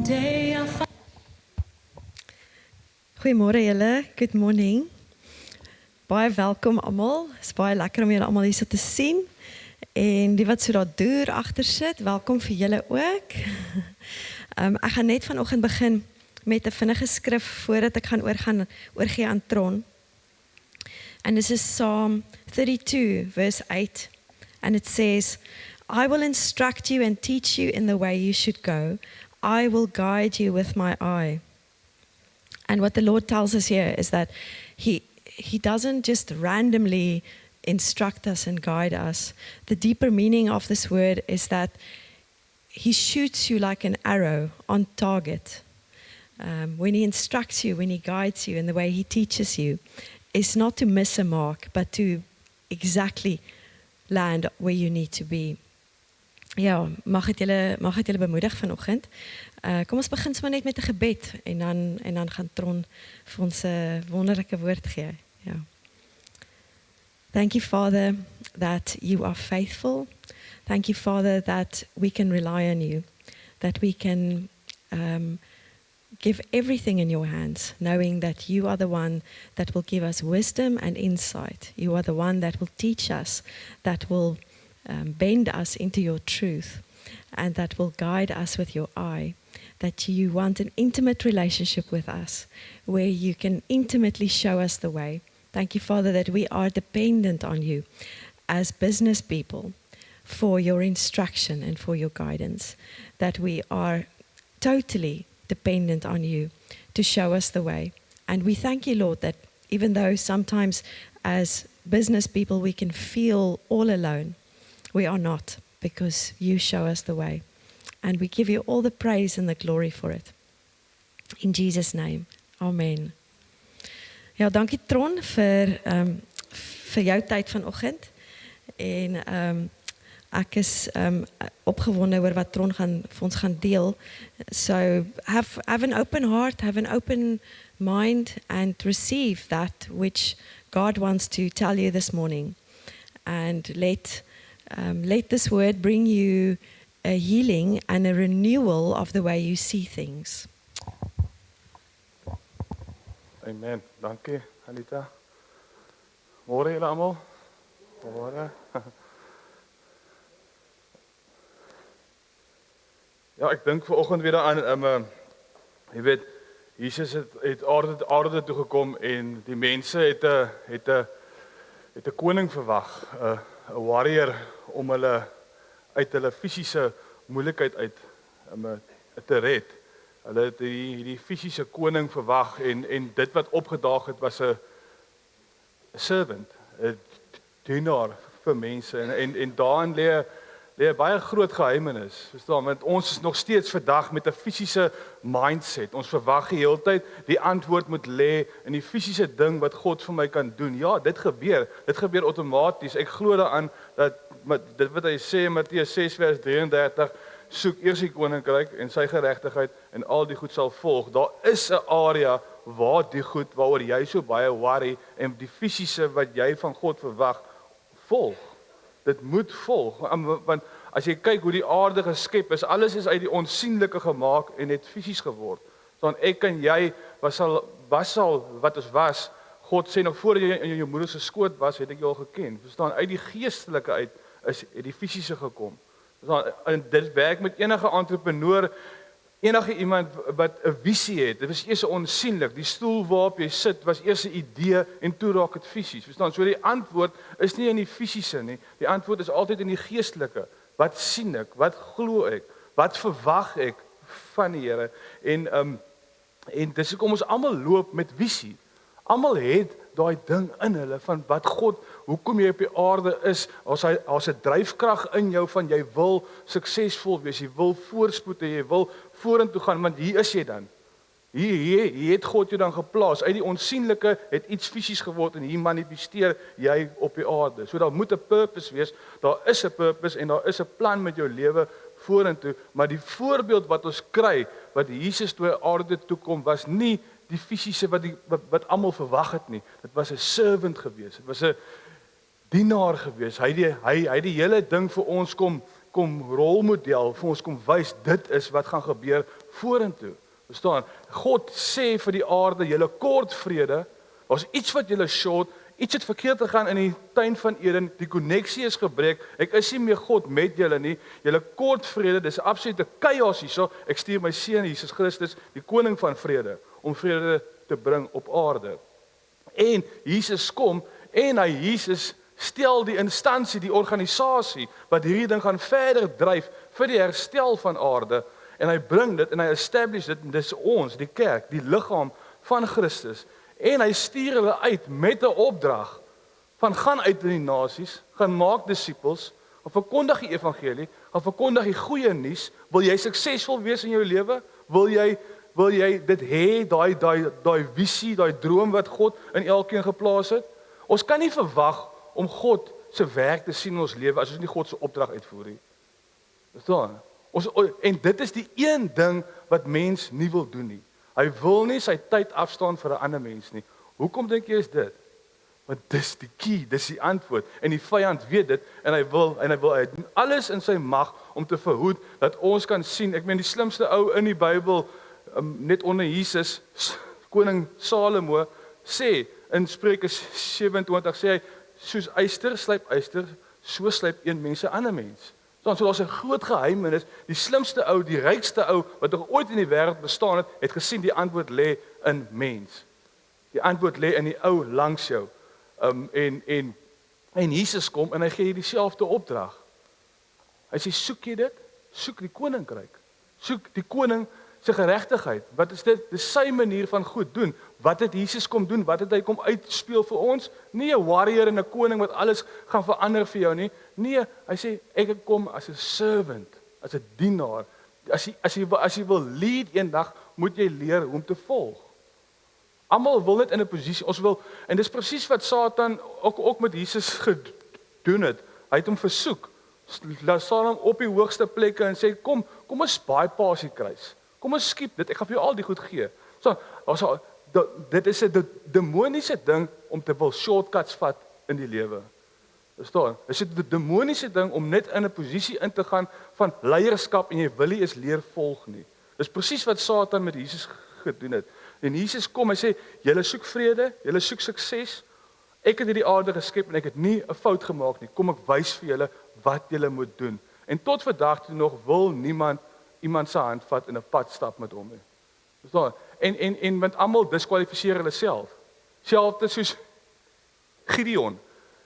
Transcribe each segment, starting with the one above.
day I find. Goeiemôre julle, good morning. Baie welkom almal. Dit is baie lekker om julle almal hier so te sien. En die wat so daar deur agter sit, welkom vir julle ook. Ek gaan net vanoggend begin met 'n vinnige skrif voordat ek gaan oorgee aan Tron. And this is Psalm 32 verse 8. And it says, I will instruct you and teach you in the way you should go. I will guide you with my eye. And what the Lord tells us here is that He doesn't just randomly instruct us and guide us. The deeper meaning of this word is that He shoots you like an arrow on target. When He instructs you, when He guides you, and the way He teaches you, is not to miss a mark, but to exactly land where you need to be. Ja, mag het julle bemoedig vanoggend. Kom ons begin sommer net met 'n gebed en dan gaan Tron vir ons 'n wonderlike woord gee. Ja. Thank you, Father, that you are faithful. Thank you, Father, that we can rely on you, that we can give everything in your hands, knowing that you are the one that will give us wisdom and insight. You are the one that will teach us, that will bend us into your truth, and that will guide us with your eye. That you want an intimate relationship with us, where you can intimately show us the way. Thank you, Father, that we are dependent on you as business people for your instruction and for your guidance, that we are totally dependent on you to show us the way. And we thank you, Lord, that even though sometimes as business people we can feel all alone, we are not, because you show us the way. And we give you all the praise and the glory for it. In Jesus' name, amen. Ja, dankie Tron vir jou tyd vanoggend. En ek is opgewonde oor wat Tron vir ons gaan deel. So have an open heart, have an open mind, and receive that which God wants to tell you this morning. And let this word bring you a healing and a renewal of the way you see things. Amen. Dankie, Anita. Môre julle almal. Môre. Ja, ek dink vanoggend weer aan jy weet Jesus het aarde toe gekom en die mense het 'n koning verwag, 'n warrior om hulle uit hulle fisiese moeilikheid uit te red. Hulle het hierdie fisiese koning verwag en dit wat opgedaag het was 'n servant, 'n dienaar vir mense en daarin lê baie groot geheimenis. Verstaan, want ons is nog steeds vandag met 'n fisiese mindset. Ons verwag die hele tyd die antwoord moet lê in die fisiese ding wat God vir my kan doen. Ja, dit gebeur outomaties. Ek glo daaraan dat dit wat hy sê in Matteus 6 vers 33, soek eers die koninkryk en sy geregtigheid en al die goed sal volg. Daar is 'n area waar die goed waaroor jy so baie worry en die fisiese wat jy van God verwag volg. Dit moet volg, want as jy kyk hoe die aarde geskep is, alles is uit die onsigbare gemaak en het fisies geword. Dan ek en jy was al wat ons was. God sê nog voor jy in jou moeder se skoot was, het ek jou al geken. Verstaan, uit die geestelike uit is die fisiese gekom. Verstaan, en dit werk met enige entrepreneur, enige iemand wat 'n visie het. Dit was eers onsigbaar. Die stoel waarop jy sit was eers 'n idee en toe raak dit fisies. Verstaan? So die antwoord is nie in die fisiese nie. Die antwoord is altyd in die geestelike. Wat sien ek? Wat glo ek? Wat verwag ek van die Here? En dis hoekom ons almal loop met visie. Almal het daai ding in hulle van wat God, hoekom jy op die aarde is, as 'n dryfkrag in jou van jy wil suksesvol wees, jy wil voorspoed hê, jy wil vorentoe gaan, want hier is jy dan. Hier het God jou dan geplaas. Uit die onsigbare het iets fisies geword en hier manifesteer jy op die aarde. So daar moet 'n purpose wees. Daar is 'n purpose en daar is 'n plan met jou lewe vorentoe, maar die voorbeeld wat ons kry wat Jesus toe aarde toe kom was nie die fisiese wat almal verwag het nie. Dit was 'n servant gewees. Dit was 'n dienaar gewees. Hy het die hele ding vir ons kom kom rolmodel, vir ons kom wys, dit is wat gaan gebeur vorentoe. Verstaan? God sê vir die aarde, julle kort vrede, daar's iets wat julle short, iets het verkeerd gegaan in die tuin van Eden, die koneksie is gebreek, ek is nie meer God met julle nie, julle kort vrede, dis absolute chaos hierso, ek stuur my seun Jesus Christus, die koning van vrede, om vrede te bring op aarde. En Jesus kom, en Jesus stel die instansie, die organisasie, wat hierdie ding gaan verder dryf, vir die herstel van aarde, en hy bring dit, en hy establish dit, en dis ons, die kerk, die liggaam van Christus, en hy stuur hulle uit met 'n opdrag, van gaan uit in die nasies, gaan maak disippels, gaan verkondig die evangelie, gaan verkondig die goeie nuus, wil jy suksesvol wees in jou lewe, wil jy dit hê, daai visie, daai droom wat God in elkeen geplaas het, ons kan nie verwag om God se werk te sien in ons lewe, as ons nie God se opdrag uitvoer nie. Verstaan? En dit is die een ding wat mens nie wil doen nie. Hy wil nie sy tyd afstaan vir 'n ander mens nie. Hoekom dink jy is dit? Want dis die key, dis die antwoord. En die vyand weet dit en hy wil hy doen alles in sy mag om te verhoed dat ons kan sien. Ek meen die slimste ou in die Bybel, net onder Jesus, koning Salomo, sê in Spreuke 27 sê hy, soos yster slyp yster, so slyp een mens 'n ander mens. So daar's 'n groot geheimenis, die slimste ou, die rykste ou wat nog ooit in die wêreld bestaan het gesien die antwoord lê in mens. Die antwoord lê in die ou langs jou. En Jesus kom en hy gee dieselfde opdrag. Hy sê soek jy dit? Soek die koninkryk. Soek die koning se geregtigheid. Wat is dit? Dis sy manier van goed doen. Wat het Jesus kom doen? Wat het hy kom uitspeel vir ons? Nie 'n warrior en 'n koning wat alles gaan verander vir jou nie. Nee, hy sê ek kom as 'n servant, as 'n dienaar. As jy wil lead eendag, moet jy leer hoe om te volg. Almal wil net in 'n posisie, ons wil, en dis presies wat Satan ook met Jesus gedoen het. Hy het hom versoek. Laat staan hom op die hoogste plekke en sê kom ons bypass die kruis. Kom ons skiep dit, ek gaan vir jou al die goed gee. Dit is 'n demoniese ding om te wil shortcuts vat in die lewe. Verstaan? Dit is 'n demoniese ding om net in 'n posisie in te gaan van leierskap en jy wil nie eens leer volg nie. Dis presies wat Satan met Jesus gedoen het. En Jesus kom, hy sê, julle soek vrede, julle soek sukses. Ek het hierdie aarde geskep en ek het nie 'n fout gemaak nie. Kom ek wys vir julle wat julle moet doen. En tot vandag toe nog wil niemand iemand se hand vat en 'n pad stap met hom nie. Verstaan? En want almal diskwalifiseer hulle self. Selfs soos Gideon.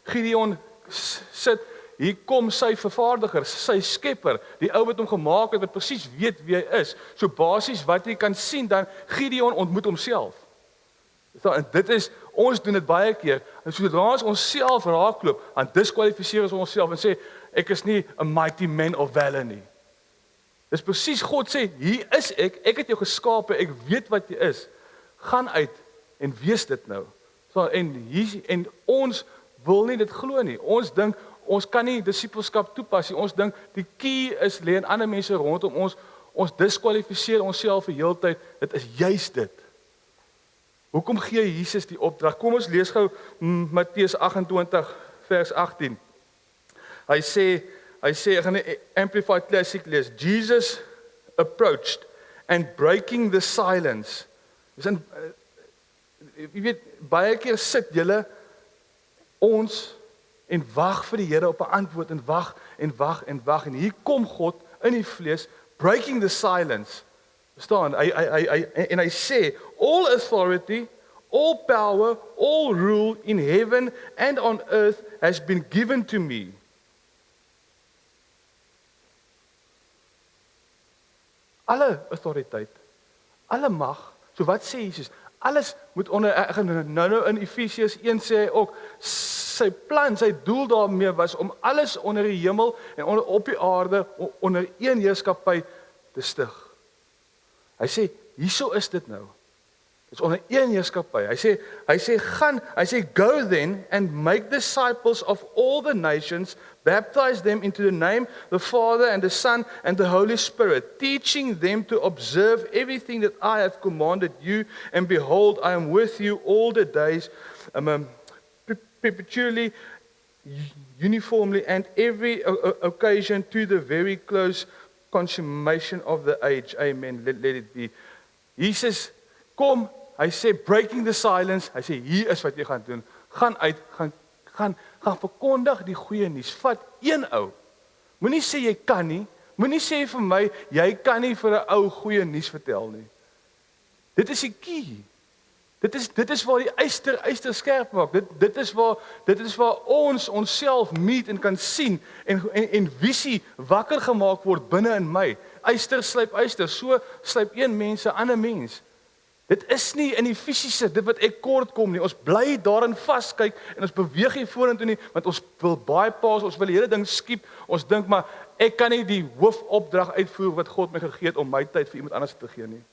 Gideon sit, hier kom sy vervaardiger, sy skepper, die ou wat hom gemaak het, wat presies weet wie hy is. So basies wat jy kan sien, dan Gideon ontmoet homself. En dit is, ons doen dit baie keer, en sodra ons self raakloop, dan diskwalifiseer ons onsself en sê, ek is nie a mighty man of valor nie. Dis presies God sê, hier is ek het jou geskape, ek weet wat jy is. Gaan uit en wees dit nou. En ons wil nie dit glo nie. Ons dink ons kan nie disippelskap toepas nie. Ons dink die key is lê in ander mense rondom ons. Ons diskwalifiseer onsself vir heeltyd. Dit is juist dit. Hoekom gee Jesus die opdrag? Kom ons lees gou Matteus 28 vers 18. Hy sê ek gaan die Amplified Classic lees. Jesus approached and breaking the silence. Jy weet, baie keer sit julle ons en wag vir die Here op 'n antwoord en wag en hier kom God in die vlees, breaking the silence. Verstaan? Hy sê all authority, all power, all rule in heaven and on earth has been given to me. Alle autoriteit, alle mag, so wat sê Jesus? Alles moet onder, nou in Efesiërs 1 sê hy ook, sy plan, sy doel daarmee was om alles onder die hemel en op die aarde, onder een heerskappy te stig. Hy sê, hierso is dit nou. Dit is onder een heerskappy. Hy sê, go then and make disciples of all the nations, baptize them into the name, the Father and the Son and the Holy Spirit, teaching them to observe everything that I have commanded you, and behold, I am with you all the days, perpetually, uniformly and every occasion to the very close consummation of the age. Amen. Let it be. Jesus kom, hy sê breaking the silence. Hy sê hier is wat jy gaan doen. Gaan uit, gaan verkondig die goeie nuus. Vat een ou. Moenie sê jy kan nie. Moenie sê vir my jy kan nie vir 'n ou goeie nuus vertel nie. Dit is die key. Dit is waar die yster skerp maak. Dit is waar ons onsself meet en kan sien en visie wakker gemaak word binne in my. Yster slyp yster, so slyp een mens 'n ander mens. Dit is nie in die fisiese, dit wat ek kort kom nie. Ons bly daarin vaskyk en ons beweeg nie vorentoe nie, want ons wil bypass, ons wil die hele ding skiep. Ons dink maar ek kan nie die hoofopdrag uitvoer wat God my gegee het om my tyd vir iemand anders te gee nie.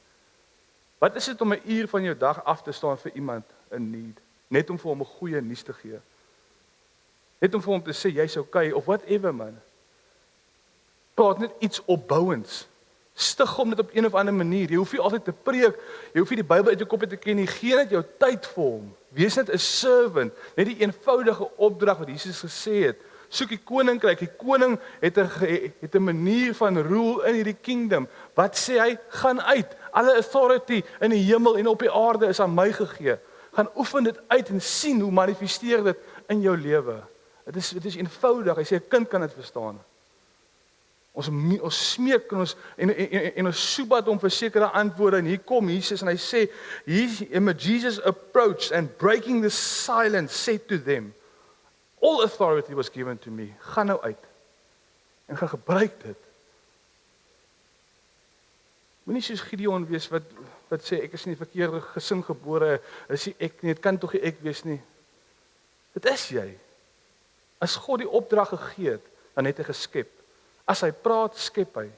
Wat is dit om 'n uur van jou dag af te staan vir iemand in need? Net om vir hom 'n goeie nuus te gee. Net om vir hom te sê jy's okay of whatever man. Praat net iets opbouends. Stig hom net op een of ander manier. Jy hoef nie altyd te preek, jy hoef nie die Bybel uit jou kop te ken nie. Gee net jou tyd vir hom. Wees net 'n servant. Net die eenvoudige opdrag wat Jesus gesê het. Soek die koninkryk. Die koning het 'n manier van rule in hierdie kingdom. Wat sê hy? Gaan uit. Alle authority in die hemel en op die aarde is aan my gegee. Gaan oefen dit uit en sien hoe manifesteer dit in jou lewe. Dit is eenvoudig. Hy sê 'n kind kan dit verstaan. Ons smeek en ons soebat om vir sekere antwoorde en hier kom Jesus en hy sê, Jesus approached and breaking the silence said to them, all authority was given to me. Gaan nou uit en gaan gebruik dit. Moenie soos Gideon wees wat sê ek is in die verkeerde gesin gebore, is ek nie, dit kan tog nie ek wees nie. Dit is jy. As God die opdrag gegee het, dan het hy geskep. As hy praat, skep hy.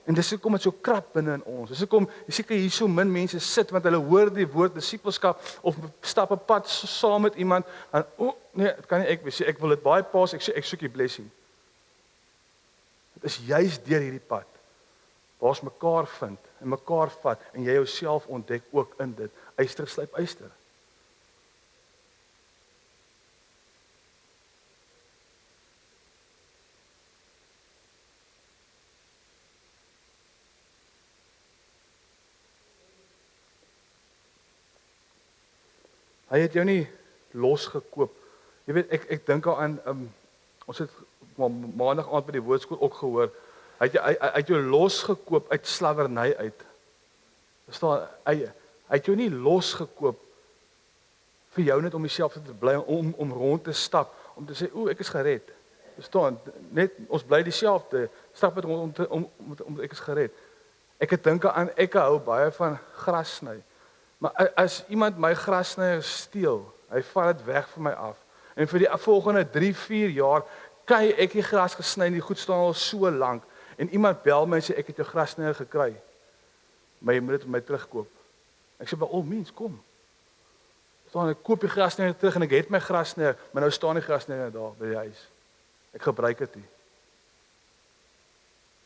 En dis hoekom dit so krap binne in ons. Dis hoekom seker hier so min mense sit want hulle hoor die woord disippelskap of stap 'n pad saam met iemand en nee, dit kan nie ek wees. Ek wil dit baie pas, ek soek die blessing. Dit is juis deur hierdie pad waar ons mekaar vind en mekaar vat en jy jouself ontdek ook in dit. Yster slyp yster. Hy het jou nie losgekoop. Jy weet, ek dink aan ons het maandag aand by die woordskool ook gehoor. Hy het jou losgekoop uit slawerny uit. Verstaan, hy het jou nie losgekoop vir jou net om jouself te bly om rond te stap, om te sê, ek is gered. Verstaan, net ons bly dieselfde, stap met om ek is gered. Ek het dink aan ek hou baie van gras sny. Maar as iemand my grasnyer steel, hy vat dit weg van my af. En vir die volgende 3-4 jaar kan ek die gras gesny, die goed staan al so lank. En iemand bel my en sê ek het jou grasnyer gekry. Maar jy moet dit vir my terugkoop. Ek sê by all means, kom. Staan ek koop die grasnyer terug en ek het my grasnyer, maar nou staan die grasnyer daar by die huis. Ek gebruik dit nie.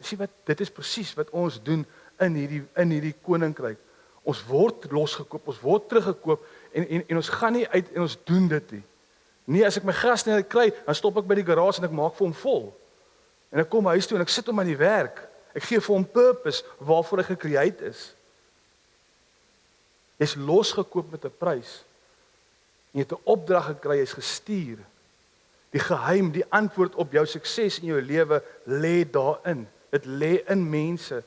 Sien wat dit is presies wat ons doen in hierdie koninkryk. Ons word losgekoop, ons word teruggekoop en ons gaan nie uit en ons doen dit nie. Nee, as ek my grasnyer kry, dan stop ek by die garage en ek maak vir hom vol. En ek kom huis toe en ek sit hom aan die werk. Ek gee vir hom purpose waarvoor hy gecreate is. Jy's losgekoop met 'n prys. Jy het 'n opdrag gekry, jy's gestuur. Die geheim, die antwoord op jou sukses in jou lewe lê daarin. Dit lê in mense.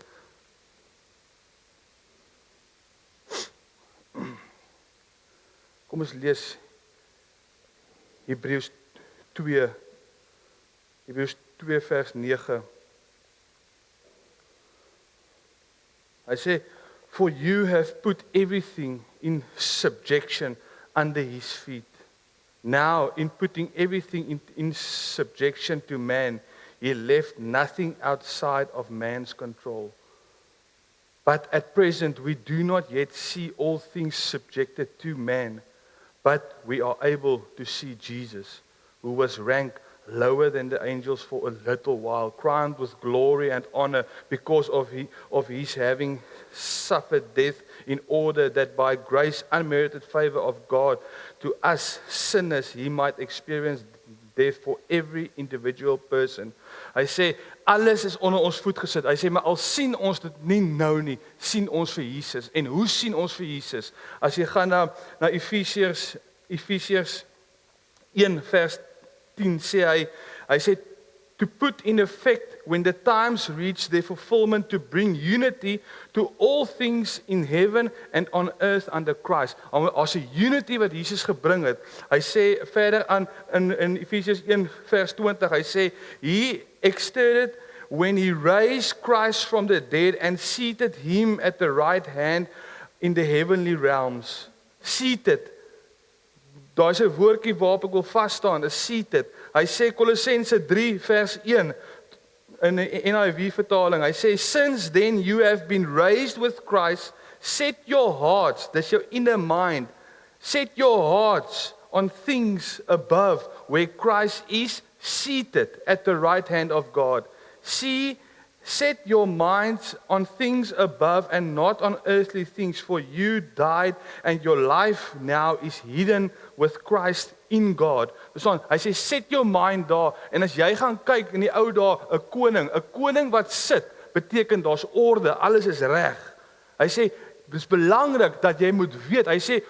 Kom ons lees Hebreërs 2 vers 9. Hy sê, for you have put everything in subjection under his feet. Now, in putting everything in subjection to man, he left nothing outside of man's control. But at present, we do not yet see all things subjected to man, but we are able to see Jesus, who was ranked lower than the angels for a little while, crowned with glory and honor because of his having suffered death in order that by grace, unmerited favor of God to us sinners, he might experience death for every individual person. Hy sê alles is onder ons voet gesit. Hy sê maar al sien ons dit nie nou nie, sien ons vir Jesus. En hoe sien ons vir Jesus? As jy gaan na Efesiërs 1 vers 10 sê hy sê to put in effect when the times reach their fulfillment to bring unity to all things in heaven and on earth under Christ. As 'n unity wat Jesus gebring het. Hy sê verder aan in Efesiërs 1 vers 20, hy sê he extended when he raised Christ from the dead and seated him at the right hand in the heavenly realms. Seated. Daar is 'n woordjie waarop ek wil vas staan, is seated. Hy sê Kolossense 3 vers 1 in die NIV vertaling. Hy sê since then you have been raised with Christ, set your hearts, dis jou inner mind. Set your hearts on things above where Christ is seated at the right hand of God. Set your minds on things above and not on earthly things, for you died and your life now is hidden with Christ in God. Verstaan? Hy sê set your mind daar, en as jy gaan kyk in die ou dae, 'n koning wat sit, beteken daar's orde, alles is reg. Hy sê dis belangrik dat jy moet weet. Hy sê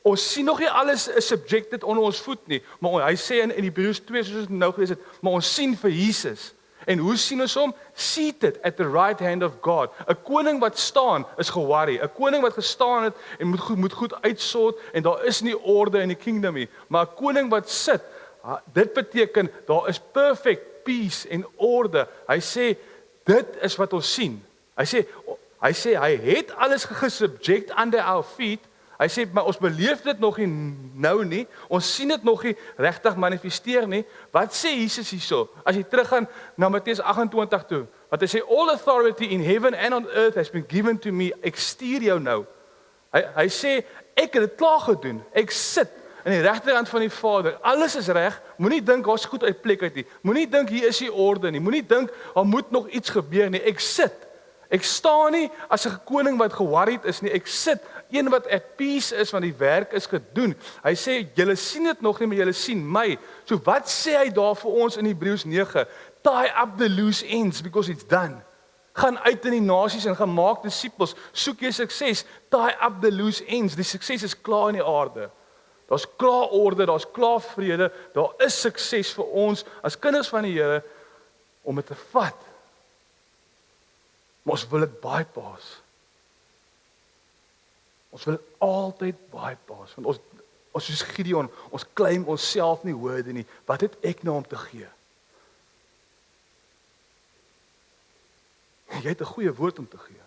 ons sien nog nie alles is subjected onder ons voet nie, maar hy sê in Hebreërs 2 soos ons nou gelees het, maar ons sien vir Jesus. En hoe sien ons hom? Seated at the right hand of God. 'n Koning wat staan is ge-worry. 'n Koning wat gestaan het en moet goed uitsort en daar is nie orde in die kingdom nie. Maar 'n koning wat sit, dit beteken daar is perfect peace en orde. Hy sê dit is wat ons sien. Hy sê hy het alles gesubject under our feet. Hy sê maar ons beleef dit nog nie nou nie. Ons sien dit nog nie regtig manifesteer nie. Wat sê Jesus hierso? As jy teruggaan na Matteus 28 toe, wat hy sê all authority in heaven and on earth has been given to me. Ek stuur jou nou. Hy sê ek het dit klaar gedoen. Ek sit in die regterhand van die Vader. Alles is reg. Moenie dink daar's goed uit plek uit nie. Moenie dink hier is die orde nie. Moenie dink daar moet nog iets gebeur nie. Ek sit. Ek staan nie as 'n koning wat ge-worried is nie. Ek sit een wat at peace is want die werk is gedoen. Hy sê julle sien dit nog nie, maar julle sien my. So wat sê hy daar vir ons in Hebreërs 9? Tie up the loose ends because it's done. Gaan uit in die nasies en gaan maak disippels. Soek jy sukses, tie up the loose ends. Die sukses is klaar in die aarde. Daar's klaar orde, daar's klaar vrede, daar is sukses vir ons as kinders van die Here om dit te vat. Maar ons wil dit bypass. Ons wil altyd bypass, want ons soos Gideon, ons claim onsself nie hoorde nie. Wat het ek nou om te gee? Jy het 'n goeie woord om te gee.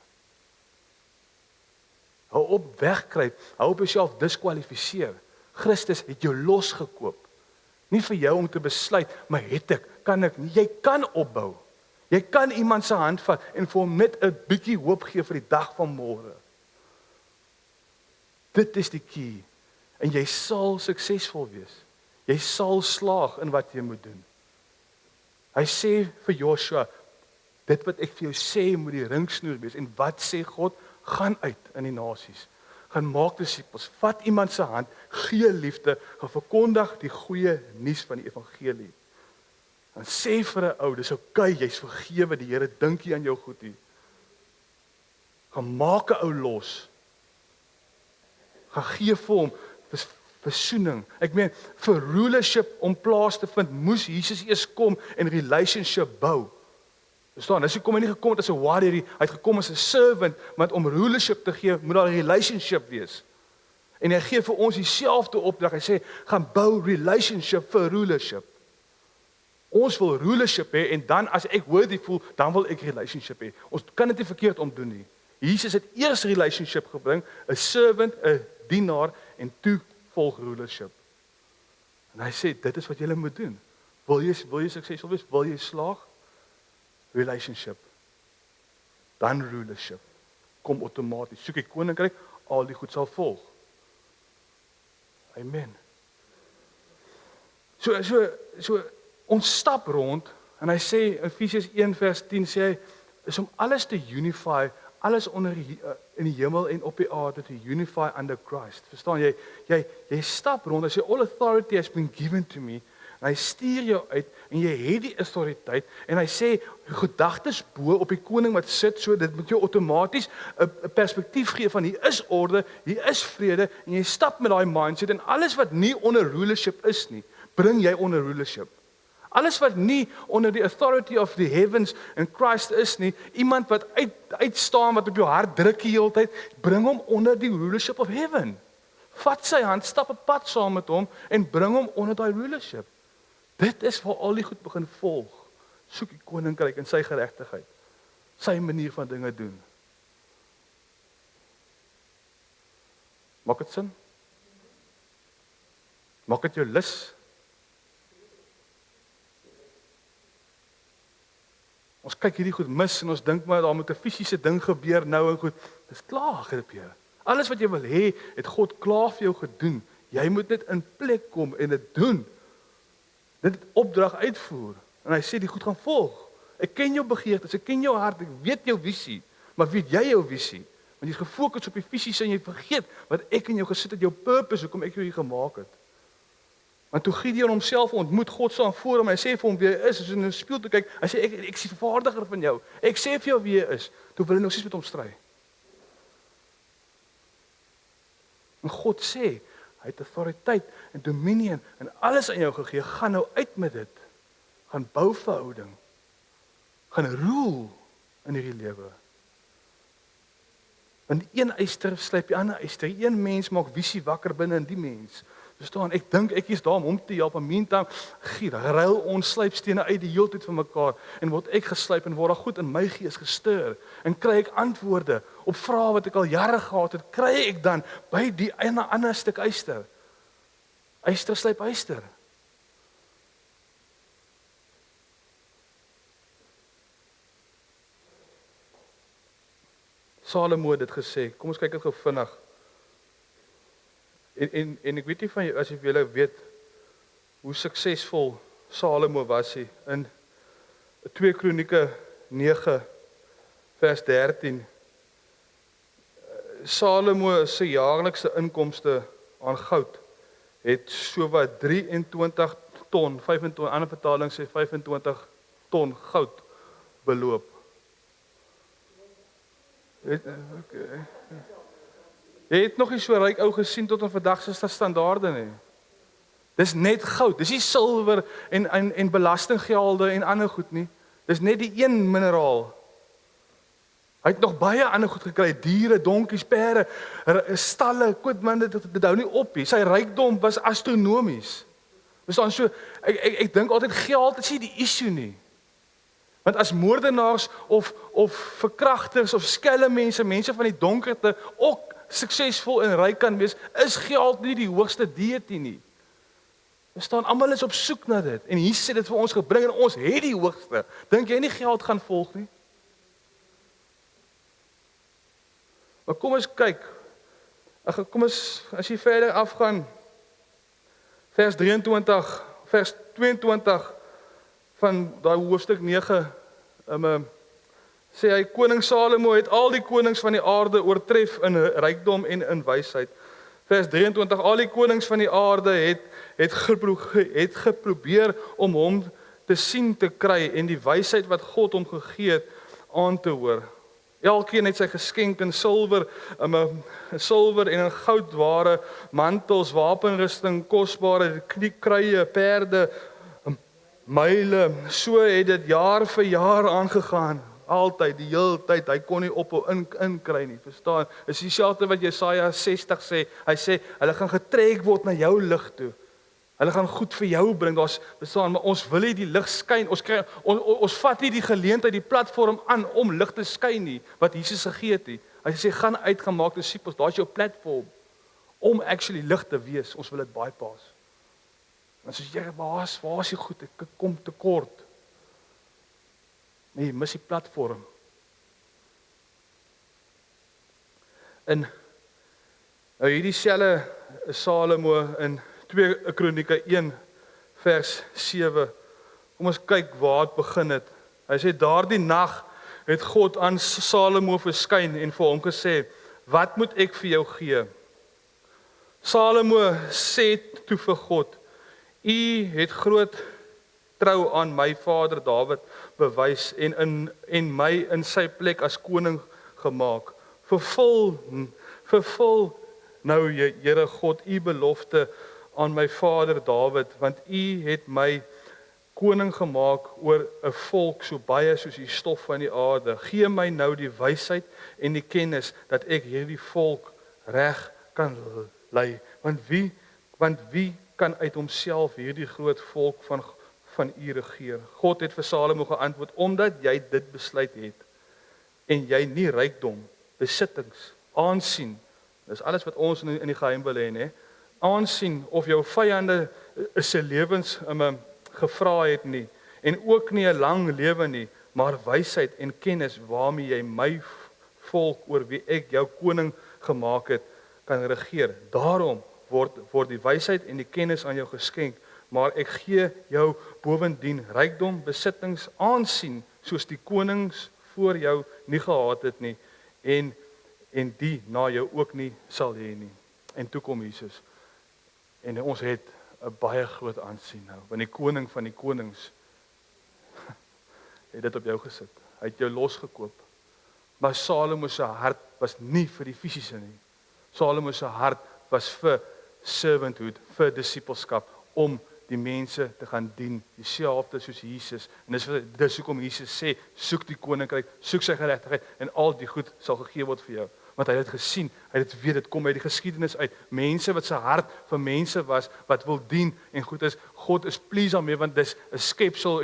Hou op wegkruip, hou op jouself diskwalifiseer. Christus het jou losgekoop. Nie vir jou om te besluit, maar het ek, kan ek nie. Jy kan opbou. Jy kan iemand se hand vat en vir hom net 'n bietjie hoop gee vir die dag van môre. Dit is die key. En jy sal suksesvol wees. Jy sal slaag in wat jy moet doen. Hy sê vir Joshua, dit wat ek vir jou sê moet die ringsnoer wees. En wat sê God? Gaan uit in die nasies. Gaan maak disippels. Vat iemand se hand, gee liefde, gaan verkondig die goeie nuus van die evangelie. En sê vir 'n ou, dis okay, jy's vergewe, die Here dink nie aan jou goed nie. Gaan maak 'n ou los. Gaan gee vir hom versoening. Ek meen, vir rulership om plaas te vind, moes Jesus eers kom en relationship bou. Verstaan, as hy kom en nie gekom het as 'n warrior, hy het gekom as 'n servant, want om rulership te gee, moet daar 'n relationship wees. En hy gee vir ons dieselfde opdrag. Hy sê, gaan bou relationship vir rulership. Ons wil rulership hê en dan as ek worthy voel, dan wil ek relationship hê. Ons kan dit nie verkeerd om doen nie. Jesus het eers relationship gebring, 'n servant, 'n dienaar en toe volg rulership. En hy sê dit is wat jy moet doen. Wil jy suksesvol wees? Wil jy slaag? Relationship. Dan rulership. Kom outomaties. Soek die koninkryk, al die goed sal volg. Amen. So ons stap rond en hy sê in Efesiërs 1 vers 10 sê hy is om alles te unify alles in die hemel en op die aarde to unify under Christ. Verstaan jy? Jy stap rond, hy sê all authority has been given to me. En hy stuur jou uit en jy het die autoriteit en hy sê gedagtes bo op die koning wat sit, so dit moet jou outomaties 'n perspektief gee van hier is orde, hier is vrede en jy stap met daai mindset en alles wat nie onder rulership is nie, bring jy onder rulership. Alles wat nie onder die authority of the heavens in Christ is nie, iemand wat uitstaan wat op jou hart druk die hele tyd, bring hom onder die rulership of heaven. Vat sy hand, stap 'n pad saam met hom en bring hom onder daai rulership. Dit is waar al die goed begin volg. Soek die koninkryk en sy geregtigheid. Sy manier van dinge doen. Maak dit sin? Maak dit jou lus? Ons kyk hierdie goed mis en ons dink maar daar moet 'n fisiese ding gebeur nou en goed. Dis klaar gebeur. Alles wat jy wil hê, het God klaar vir jou gedoen. Jy moet net in plek kom en dit doen. Dit opdrag uitvoer. En hy sê die goed gaan volg. Ek ken jou begeertes, ek ken jou hart, ek weet jou visie. Maar weet jy jou visie? Want jy's gefokus op die fisiese en jy vergeet wat ek in jou gesit het, jou purpose, hoekom ek jou hier gemaak het. Want toe Gideon homself ontmoet, God staan voor hom, hy sê vir hom wie hy is, as hy in 'n spieël toe kyk, hy sê ek is die vervaardiger van jou. Ek sê vir jou wie hy is. Toe wil hy nog steeds met hom stry. En God sê, hy het autoriteit en dominion en alles aan jou gegee, gaan nou uit met dit. Gaan bou verhouding. Gaan rule in hierdie lewe. Want die een eyster slyp die ander eyster. Die een mens maak visie wakker binne in die mens. Verstaan, ek dink ek is daar om hom te help. In meantime, ruil ons slypstene uit die hele tyd van mekaar en word ek geslyp en word daar goed in my gees gestir en kry ek antwoorde op vrae wat ek al jare gehad het, kry ek dan by die ander stuk eyster. Eyster slyp eyster. Salomo het dit gesê. Kom ons kyk dit gou vinnig. En ek weet nie van as julle weet hoe suksesvol Salomo was hy in 2 Kronieke 9 vers 13. Salomo se jaarlikse inkomste aan goud het so wat 23 ton, 25 ander vertaling sê 25 ton goud beloop. Jy het nog nie so ryk ou gesien tot op vandag se standaarde nie. Dis net goud, dis nie silwer en belastinggelde en ander goed nie. Dis net die een mineraal. Hy het nog baie ander goed gekry, diere, donkies, perde, stalle, equipment, dit hou nie op nie. Sy rykdom was astronomies. Verstaan so, ek dink altyd geld is nie die issue nie. Want as moordenaars of verkragters of skelm mense van die donkerte ook suksesvol en ryk kan wees, is geld nie die hoogste deity nie. Verstaan, almal is op soek na dit en Jesus het dit vir ons gebring en ons het die hoogste. Dink jy nie geld gaan volg nie? Maar kom ons kyk. Kom ons as jy verder afgaan vers 23, vers 22 van daai hoofstuk 9 sê hy koning Salomo het al die konings van die aarde oortref in rykdom en in wysheid. Vers 23 al die konings van die aarde het geprobeer om hom te sien te kry en die wysheid wat God hom gegee het aan te hoor. Elkeen het sy geskenk in silwer en in goudware, mantels, wapenrusting, kosbare kruie, perde, myle. So het dit jaar vir jaar aangegaan. Altyd, die hele tyd, hy kon nie ophou inkry nie, verstaan? Is dieselfde wat Jesaja 60 sê, hy sê, hulle gaan getrek word na jou lig toe. Hulle gaan goed vir jou bring, verstaan, maar ons wil nie die lig skyn, ons vat nie die geleentheid, die platform aan om lig te skyn nie, wat Jesus gegee het nie. Hy sê, gaan uitgemaak disippels, daar is jou platform, om actually lig te wees, ons wil dit bypass. En soos jy, waar is die goed, ek kom tekort. Nee, mis die platform. En nou hierdie selfe Salomo in 2 Kronieke 1 vers 7. Kom ons kyk waar het begin het. Hy sê daardie nag het God aan Salomo verskyn en vir hom gesê, wat moet ek vir jou gee? Salomo sê toe vir God, U het groot trou aan my vader Dawid bewys en my in sy plek as koning gemaak. Vervul nou Here God U belofte aan my vader Dawid, want U het my koning gemaak oor 'n volk so baie soos die stof van die aarde. Gee my nou die wysheid en die kennis dat ek hierdie volk reg kan lei. Want wie kan uit homself hierdie groot volk van U regeer? God het vir Salomo geantwoord, omdat jy dit besluit het en jy nie rykdom, besittings, aansien, dis alles wat ons in die geheim wil hê, né? Aansien of jou vyande se lewens gevra het nie, en ook nie 'n lang lewe nie, maar wysheid en kennis waarmee jy my volk oor wie ek jou koning gemaak het, kan regeer. Daarom word die wysheid en die kennis aan jou geskenk, maar ek gee jou bovendien rykdom, besittings, aansien, soos die konings voor jou nie gehad het nie, en die na jou ook nie sal hê nie. En toe kom Jesus, en ons het 'n baie groot aansien nou, want die koning van die konings het dit op jou gesit. Hy het jou losgekoop. Maar Salomo se hart was nie vir die fisiese nie. Salomo se hart was vir servanthood, vir disipelskap, om die mense te gaan dien, dieselfde soos Jesus. En dis hoekom Jesus sê, soek die koninkryk, soek sy geregtigheid, en al die goed sal gegee word vir jou. Want hy het gesien, hy het weet, dit kom uit die geskiedenis uit. Mense wat sy hart vir mense was, wat wil dien, en goed is, God is pleased daarmee, want dis 'n skepsel.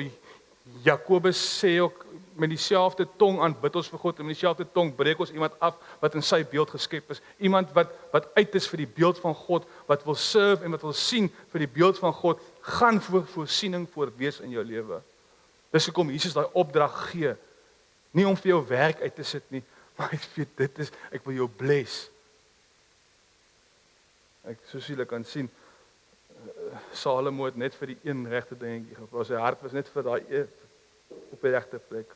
Jakobus sê ook, met dieselfde tong aanbid ons vir God, en met dieselfde tong breek ons iemand af, wat in sy beeld geskep is. Iemand wat uit is vir die beeld van God, wat wil serve, en wat wil sien vir die beeld van God, gaan voorsiening wees in jou lewe. Dis hoekom Jesus daai opdrag gee, nie om vir jou werk uit te sit nie, maar ek weet, dit is, ek wil jou bless. Soos julle kan sien, Salomo het net vir die een regte dingetjie gevra, sy hart was net vir daai op die regte plek.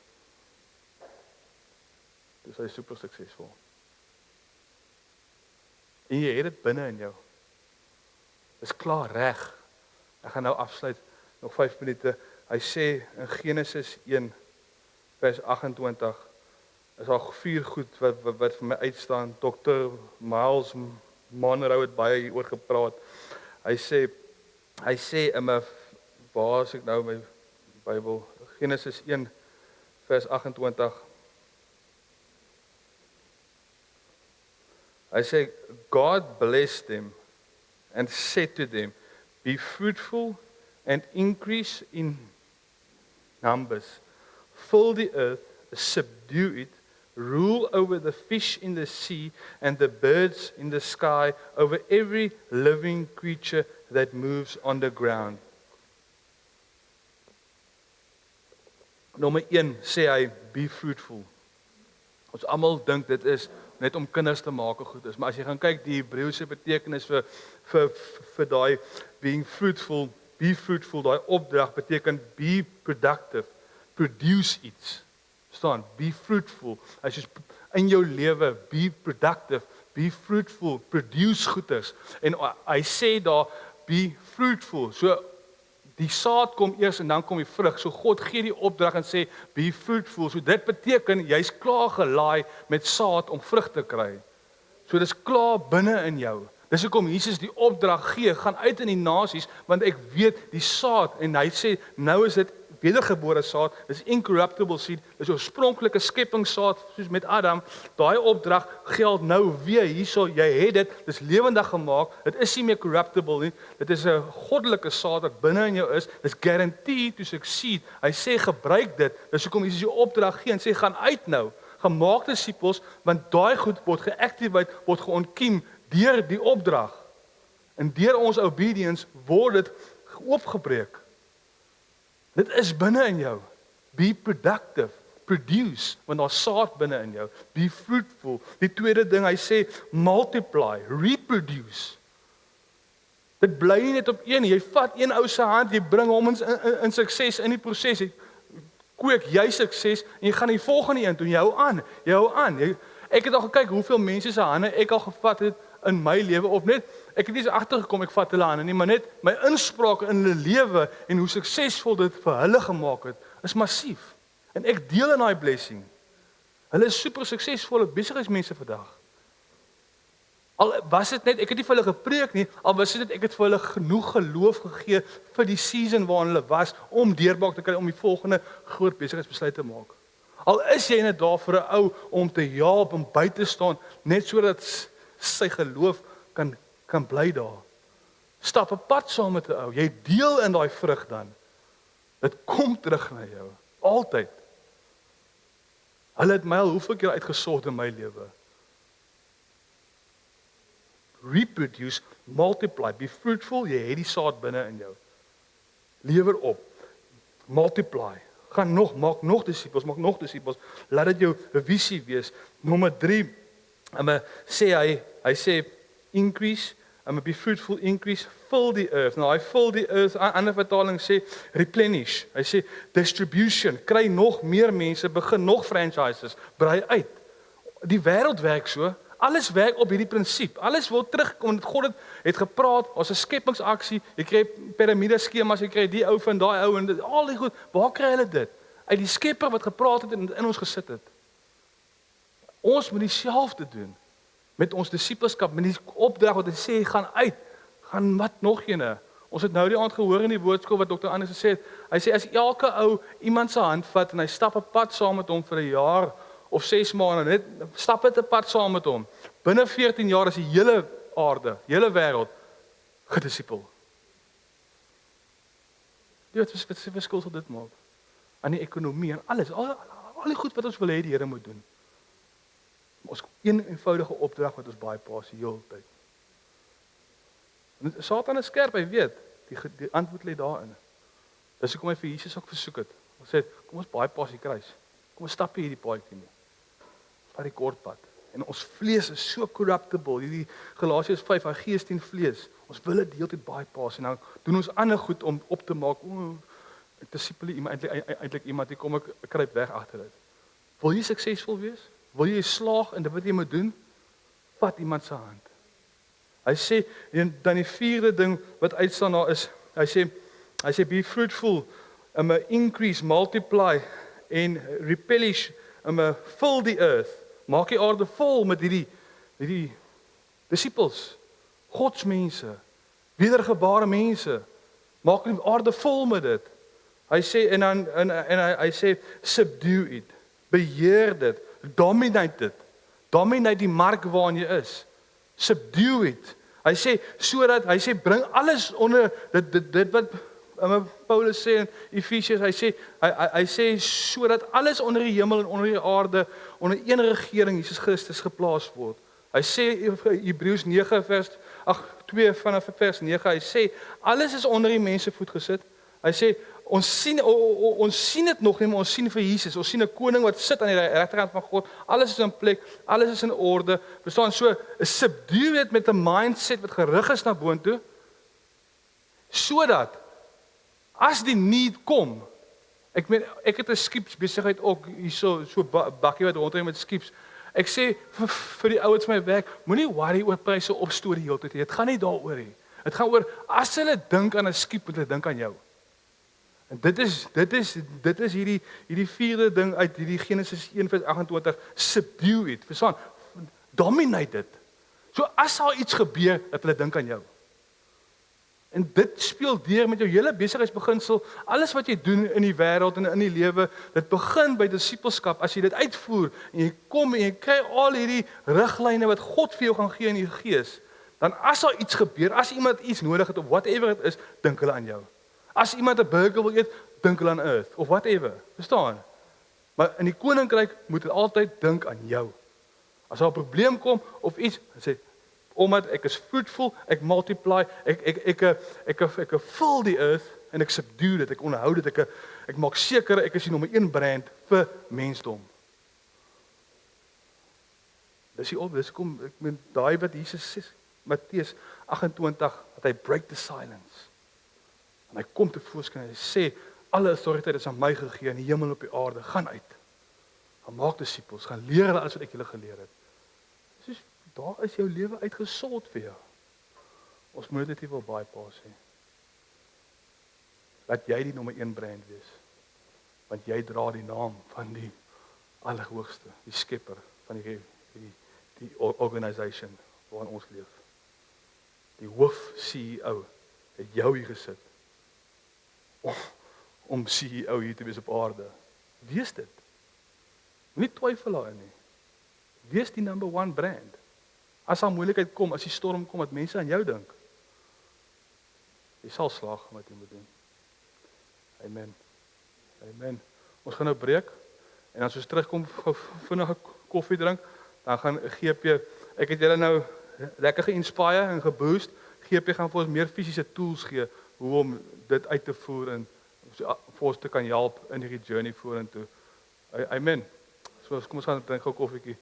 Dus hy is super suksesvol. En jy het dit binne in jou. Dis klaar reg. Ek gaan nou afsluit, nog 5 minute. Hy sê in Genesis 1 vers 28, is al 4 goed wat vir my uitstaan. Dr. Miles Monroe het baie hieroor gepraat. Hy sê in my, waar is ek nou my Bybel? Genesis 1 vers 28. Hy sê, God blessed them and said to them, be fruitful and increase in numbers. Fill the earth, subdue it, rule over the fish in the sea and the birds in the sky, over every living creature that moves on the ground. Nommer 1 sê hy, be fruitful. Ons almal dink dit is net om kinders te maak of goed is, maar as jy gaan kyk die Hebreëse betekenis vir daai being fruitful, be fruitful, daai opdrag beteken be productive, produce iets. Staan, be fruitful. As jy in jou lewe be productive, be fruitful, produce goeders. En hy sê daar be fruitful. So die saad kom eers en dan kom die vrug. So God gee die opdrag en sê be fruitful. So dit beteken jy's klaar gelaai met saad om vrug te kry. So dis klaar binne in jou. Dis hoekom Jesus die opdrag gee, gaan uit in die nasies, want ek weet die saad, en hy sê nou is dit wedergebore saad, dis incorruptible seed, dis oorspronklike skepingssaad soos met Adam. Daai opdrag geld nou weer hierso, jy het dit, dis lewendig gemaak, dit is nie meer corruptible nie, dit is 'n goddelike saad wat binne in jou is, dis guaranteed to succeed. Hy sê gebruik dit, dis hoekom Jesus die opdrag gee en sê gaan uit nou, gaan maak disippels, want daai goed word geactivate, word geontkiem deur die opdrag. En deur ons obedience word dit oopgebreek. Dit is binne in jou. Be productive, produce, want daar's saad binne in jou. Be fruitful. Die tweede ding, hy sê multiply, reproduce. Dit bly nie net op een, jy vat een ou se hand, jy bring hom in sukses in die proses. kweek jy sukses en jy gaan die volgende een doen. Jy hou aan. Ek het al gekyk hoeveel mense se hande ek al gevat het in my lewe of net ek het nie so agtergekom ek vat hulle hande nie, maar net my inspraak in hulle lewe en hoe suksesvol dit vir hulle gemaak het, is massief. En ek deel in daai blessing. Hulle is super suksesvolle besigheidsmense vandag. Al was dit net, ek het nie vir hulle gepreek nie, al was dit net, ek het vir hulle genoeg geloof gegee vir die season waarin hulle was, om deurbraak te kry, om die volgende groot besigheidsbesluit te maak. Al is jy net daar vir 'n ou om te help, om by te staan, net sodat sy geloof kan bly daar. Stap 'n pad saam met 'n ou, jy deel in daai vrug dan. Dit kom terug na jou, altyd. Hulle het my al hoeveel keer uitgesort in my lewe. Reproduce, multiply, be fruitful, jy het die saad binne in jou. Lewer op, multiply, maak nog disippels, laat dit jou visie wees. Nommer 3, hy sê, increase, be fruitful, increase, fill the earth. Nou, hy fill the earth, ander vertaling sê, replenish, hy sê, distribution, kry nog meer mense, begin nog franchises, brei uit. Die wêreld werk so, alles werk op hierdie prinsip. Alles wil terugkom. God het gepraat, ons 'n skepingsaksie. Jy kry piramide skemas, jy kry die ou van daai ou en al die goed. Waar kry hulle dit? Uit die Skepper wat gepraat het en in ons gesit het. Ons moet dieselfde doen met ons disippelskap, met die opdrag wat hy sê gaan uit. Gaan wat nog ene? Ons het nou die aand gehoor in die boodskap wat Dr. Anders gesê het. Hy sê as elke ou iemand se hand vat en hy stap 'n pad saam met hom vir 'n jaar of 6 maande, net stap dit 'n pad saam met hom. Binne 14 jaar is die hele aarde, hele wêreld gedisipel. Dit is wat se verskil sal dit maak aan die ekonomie en alles, al die goed wat ons wil hê die Here moet doen. Ons een eenvoudige opdrag wat ons bypass die hele tyd. En Satan is skerp, hy weet, die antwoord lê daarin. Dis hoekom hy vir Jesus ook versoek het. Hy sê, kom ons bypass die kruis. Kom ons stap hierdie paadjie nie. Vat die kort pad. En ons vlees is so corruptible. Hierdie Galasiërs 5, hy gees teen vlees. Ons wil dit deeltyd bypass en dan doen ons ander goed om op te maak. Ek disipel iemand eintlik iemand die kom ek kruip weg agter dit. Wil jy suksesvol wees? Wil jy slaag in dit wat jy moet doen? Vat iemand se hand. Hy sê dan die 4de ding wat uitstaan daar is, hy sê be fruitful, increase, multiply en replenish, fill the earth. Maak die aarde vol met hierdie disippels, godsmense, wedergebare mense. Maak die aarde vol met dit. Hy sê en hy sê subdue it, beheer dit, dominate dit. Dominate die mark waarin jy is. Subdue it. Hy sê bring alles onder dit wat Paulus sê in Efesiërs, hy sê sodat alles onder die hemel en onder die aarde onder een regering Jesus Christus geplaas word. Hy sê Hebreërs 2 vanaf vers 9, hy sê alles is onder die mense voet gesit. Hy sê ons sien dit nog nie, maar ons sien vir Jesus. Ons sien 'n koning wat sit aan die regterkant van God. Alles is in plek, alles is in orde. Verstaan, so subdue dit met 'n mindset wat gerig is na boontoe, sodat as die need kom, ek het 'n skipsbesigheid ook hierso so bakkie wat rondry met skips. Ek sê vir die ouens my werk, moenie worry oor pryse opstoor die hele tyd nie. Dit gaan nie daaroor nie. Dit gaan oor as hulle dink aan 'n skip, moet hulle dink aan jou. En dit is hierdie 4de ding uit hierdie Genesis 1:28, subdue it. Verstaan? Dominate dit. So as daar iets gebeur, dat hulle dink aan jou. En dit speel deur met jou hele besigheidsbeginsel, alles wat jy doen in die wêreld en in die lewe, dit begin by disippelskap. As jy dit uitvoer en jy kom en jy kry al hierdie riglyne wat God vir jou gaan gee in die Gees, dan as daar iets gebeur, as iemand iets nodig het of whatever dit is, dink hulle aan jou. As iemand 'n burger wil eet, dink hulle aan Earth of whatever. Verstaan? Maar in die koninkryk moet dit altyd dink aan jou. As daar 'n probleem kom of iets, dan sê omdat ek is fruitful, ek multiply, ek fill die earth en ek subdue dit, ek onderhou dit, ek maak seker ek is die nommer 1 brand vir mensdom. Dis kom ek meen daai wat Jesus sê, Matteus 28, dat hy break the silence. En hy kom te voorskyn en hy sê Alle autoriteit is aan my gegee in die hemel en op die aarde. Gaan uit. Gaan maak disippels, gaan leer hulle alles wat ek julle geleer het. Soos daar is jou lewe uitgesort vir jou. Ons moet dit nie wil bypass nie. Laat jy die nommer 1 brand wees. Want jy dra die naam van die Allerhoogste, die skepper van die organisation waarin ons leef. Die hoof CEO het jou hier gesit om CEO hier te wees op aarde. Wees dit. Nie twyfel daarin nie. Wees die number 1 brand. As daar moeilikheid kom, as die storm kom, wat mense aan jou dink, jy sal slaag wat jy moet doen. Amen. Amen. Ons gaan nou breek, en as ons terugkom, vinnig koffie drink, dan gaan GP, ek het julle nou lekker ge-inspire en geboost, GP gaan vir ons meer fisiese tools gee, hoe om dit uit te voer, en vir ons te kan help in die journey vorentoe. Amen. So kom ons gaan drink gou koffietjie.